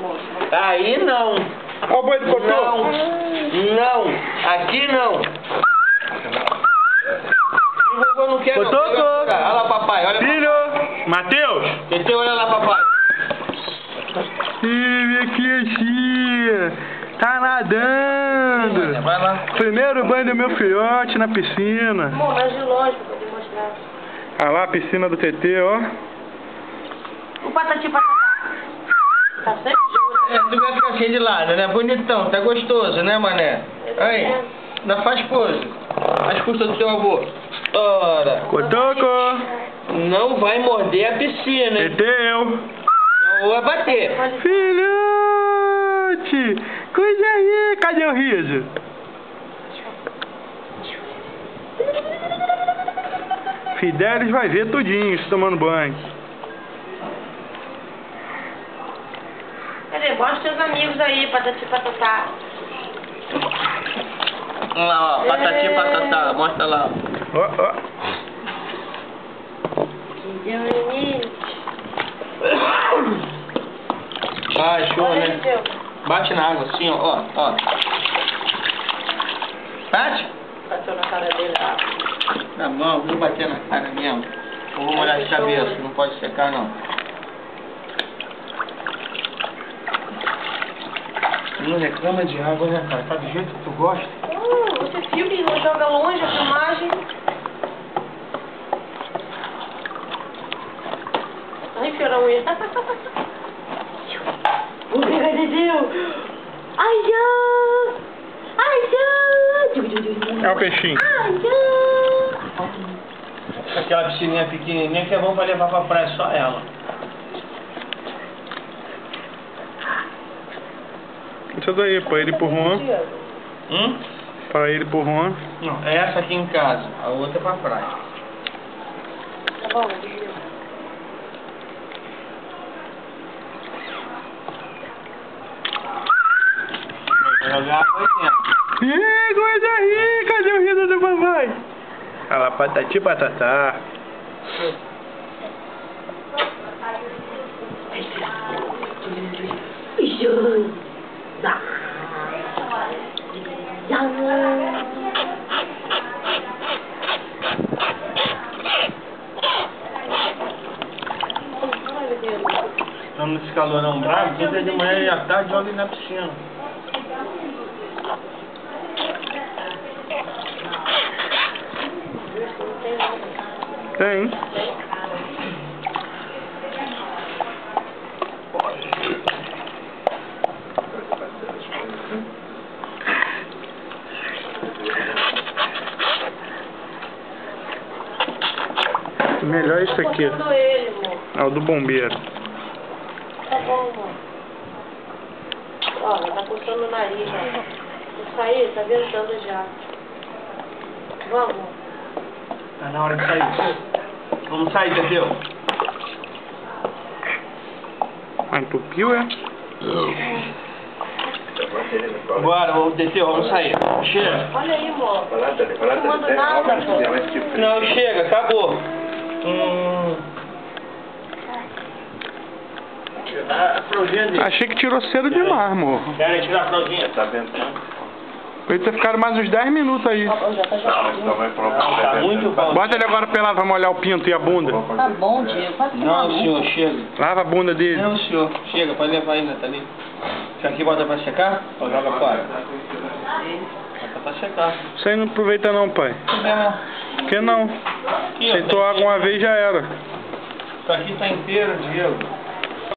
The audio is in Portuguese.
moço. Aí não. Olha o boi do cotô. Não. Aqui não. O vovô não quer não. Cotô. Olha lá, papai. Olha, Filho. Matheus. Tetê, olha lá, papai. Ih, minha criancinha. Tá nadando. Vai lá. Primeiro banho do meu filhote na piscina. Amor, mas de longe pra poder mostrar. Olha lá a piscina do TT, ó. O patati patatá. Tá sempre junto. Tu vai ficar cheio de lado, né? Bonitão, tá gostoso, né, mané? Aí, ainda faz pose. As custas do teu avô. Ora. Cotoco. Não vai morder a piscina, hein? TT, eu. Não vai bater. Filhote. Coisa aí. Cadê o riso? Fidelis vai ver tudinho se tomando banho. Cadê? Mostra teus amigos aí, patati patatá. Olha lá, ó. Patati patatá. Mostra lá. Ó, ó. Que deu limite. Ah, show, Olha né? aí, Deus. Bate na água assim, ó. Ó. Bate? Bateu na cara dele. Tá bom, vou bater na cara mesmo. Eu vou molhar de cabeça, não pode secar não. Não reclama de água, né, cara? Tá do jeito que tu gosta. Você filma e não joga longe a filmagem. Ai, fiora a unha. O pega de Deus. Ai, já. Ai, já. É o peixinho. Ai, já. Aquela piscininha pequenininha que é bom pra levar pra praia, só ela. Isso daí, pra ele e pro Juan. Pra ele e pro Juan. Não, é essa aqui em casa, a outra é pra praia. Tá bom, Deus. Vou jogar água aí dentro. Ih, coisa aí. Cadê o riso do papai? Olha lá, patati patatá. Estamos nesse calorão bravo, toda de manhã e à tarde joga na piscina. Tem. Melhor isso aqui. Ele, amor. É o do bombeiro. Tá bom, amor. Ó, ela tá coçando o nariz, ó. Isso aí, tá ventando já. Vamos. Tá na hora de sair. Vamos sair, Teteu. Ah, entupiu, é? Bora, Teteu, vamos sair. Chega. Olha aí, amor. Não mando nada, pô. Não, chega, acabou. A fraldinha dele. Achei que tirou cedo demais, amor. Querem tirar a fraldinha? Tá ventando? Ele ter ficado mais uns 10 minutos aí. Já tá Então vai provar. Tá muito bom. Bota ele agora pelado pra molhar o pinto e a bunda. Tá bom, Diego. Quase que Não, maluco. senhor, chega. Lava a bunda dele. Não, senhor. Chega, pode levar ainda, tá ali. Isso aqui bota pra secar? Ou joga fora? Bota pra secar. Isso aí não aproveita não, pai. Não. Por que não? Aqui, ó, Aceitou tá água uma vez já era. Isso aqui tá inteiro, Diego.